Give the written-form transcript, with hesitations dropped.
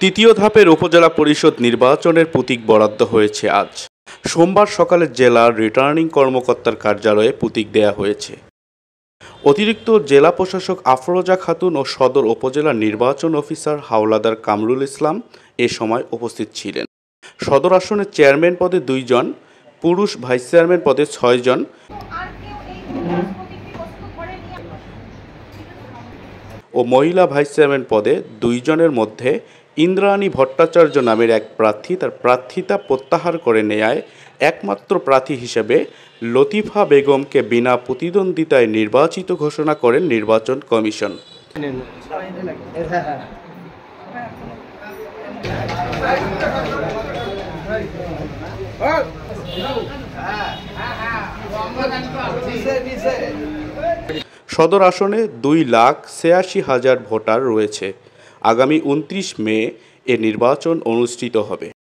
তৃতীয় ধাপের উপজেলা পরিষদ নির্বাচনের প্রতীক বরাদ্দ হয়েছে আজ। সোমবার সকালে জেলার রিটার্নিং কর্মকর্তার কার্যালয়ে প্রতীক দেয়া হয়েছে। অতিরিক্ত জেলা প্রশাসক আফরোজা খাতুন ও সদর উপজেলা নির্বাচন অফিসার হাওলাদার কামরুল ইসলাম এ সময় উপস্থিত ছিলেন। সদর আসনের চেয়ারম্যান পদে 2 জন, পুরুষ ভাইস চেয়ারম্যান পদে 6 জন ও মহিলা ভাইস চেয়ারম্যান পদে 2 জনের মধ্যে ইন্দ্রাণী ভট্টাচার্য নামের এক প্রার্থী তার প্রার্থিতা প্রত্যাহার করে নেয়ায় একমাত্র প্রার্থী হিসেবে লতিফা বেগমকে বিনা প্রতিদ্বন্দ্বিতায় নির্বাচিত ঘোষণা করেন নির্বাচন কমিশন। সদর আসনে 2,86,000 ভোটার রয়েছে। আগামী 29 মে এ নির্বাচন অনুষ্ঠিত হবে।